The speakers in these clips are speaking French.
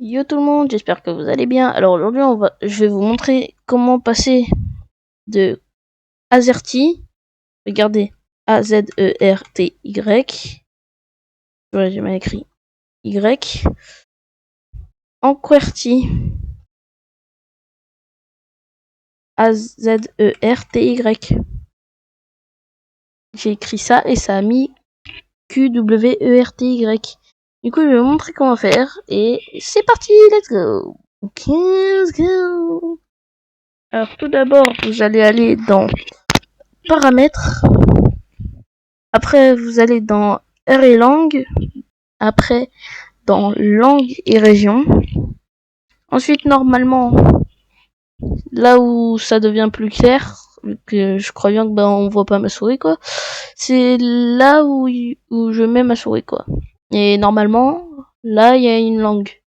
Yo tout le monde, j'espère que vous allez bien. Alors aujourd'hui, je vais vous montrer comment passer de AZERTY, regardez, A-Z-E-R-T-Y, ouais, j'ai mal écrit, Y, en QWERTY, A-Z-E-R-T-Y. J'ai écrit ça et ça a mis Q-W-E-R-T-Y. Du coup, je vais vous montrer comment faire et c'est parti, let's go. Ok, let's go. Alors tout d'abord, vous allez aller dans Paramètres. Après, vous allez dans R et langue. Après, dans langue et région. Ensuite, normalement, là où ça devient plus clair, vu que je crois bien que on voit pas ma souris quoi, c'est là où je mets ma souris quoi. Et normalement, là il y a une langue,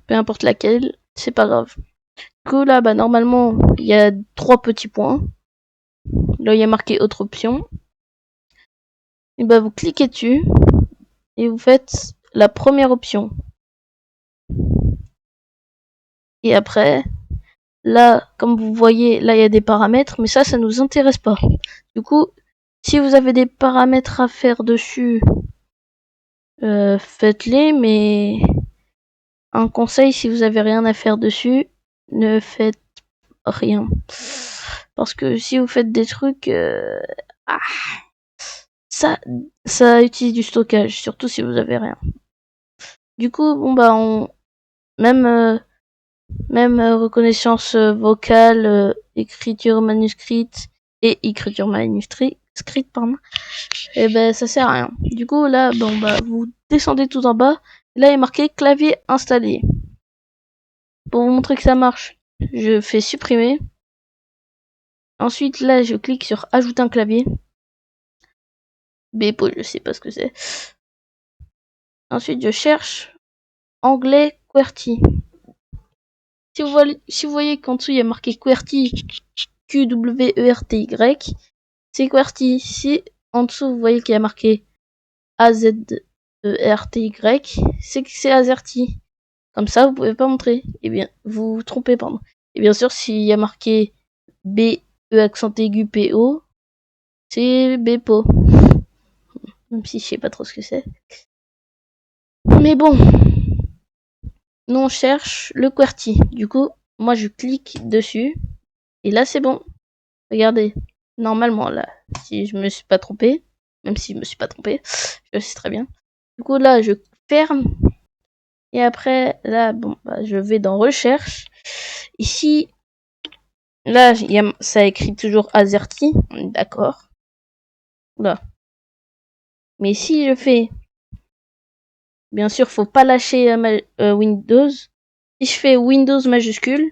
peu importe laquelle, c'est pas grave. Du coup là, normalement, il y a 3 petits points. Là, il y a marqué autre option. Et vous cliquez dessus et vous faites la première option. Et après, là, comme vous voyez, là il y a des paramètres, mais ça nous intéresse pas. Du coup, si vous avez des paramètres à faire dessus, faites-les, mais un conseil, si vous avez rien à faire dessus, ne faites rien. Parce que si vous faites des trucs, ça utilise du stockage, surtout si vous avez rien. Du coup, même reconnaissance vocale, écriture manuscrite et écriture manuscrite, pardon, et ça sert à rien. Du coup là, vous descendez tout en bas, là il est marqué clavier installé. Pour vous montrer que ça marche, je fais supprimer. Ensuite là, je clique sur ajouter un clavier. Bepo, je sais pas ce que c'est. Ensuite, je cherche anglais QWERTY. Si vous voyez qu'en dessous il y a marqué QWERTY, Q-W-E-R-T-Y, c'est QWERTY. Si en dessous vous voyez qu'il y a marqué A-Z-E-R-T-Y, c'est que c'est AZERTY. Comme ça, vous pouvez pas montrer. Eh bien, vous vous trompez, pardon. Et bien sûr, s'il y a marqué B-E accent aigu P-O, c'est Bepo. Même si je sais pas trop ce que c'est. Mais bon. Nous, on cherche le QWERTY. Du coup, moi, je clique dessus. Et là, c'est bon. Regardez. Normalement, là, si je me suis pas trompé, même si je me suis pas trompé, je sais très bien. Du coup, là, je ferme. Et après, là, je vais dans recherche. Ici, là, ça écrit toujours AZERTY. D'accord. Là. Mais si je fais, bien sûr, faut pas lâcher Windows. Si je fais Windows majuscule,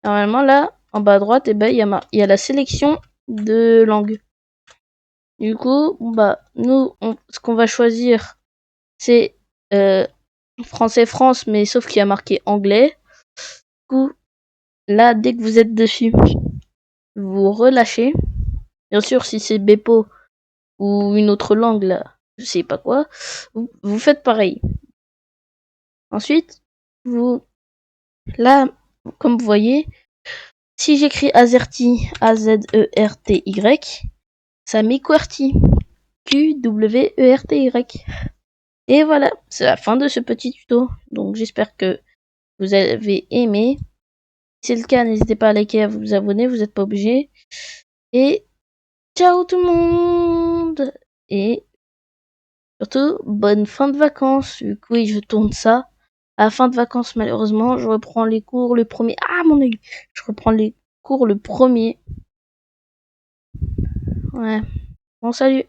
normalement, là, en bas à droite, il y a la sélection de langue. Du coup, nous, ce qu'on va choisir, c'est français France, mais sauf qu'il y a marqué anglais. Du coup, là, dès que vous êtes dessus, vous relâchez. Bien sûr, si c'est Bepo ou une autre langue, là, je sais pas quoi, vous faites pareil. Ensuite, là, comme vous voyez, si j'écris AZERTY, A-Z-E-R-T-Y, ça met QWERTY, Q-W-E-R-T-Y. Et voilà, c'est la fin de ce petit tuto. Donc j'espère que vous avez aimé. Si c'est le cas, n'hésitez pas à liker, à vous abonner, vous n'êtes pas obligé. Et ciao tout le monde. Et surtout, bonne fin de vacances. Vu que oui, je tourne ça. À la fin de vacances, malheureusement, je reprends les cours le premier. Ah mon œil. Je reprends les cours le premier. Ouais. Bon, salut.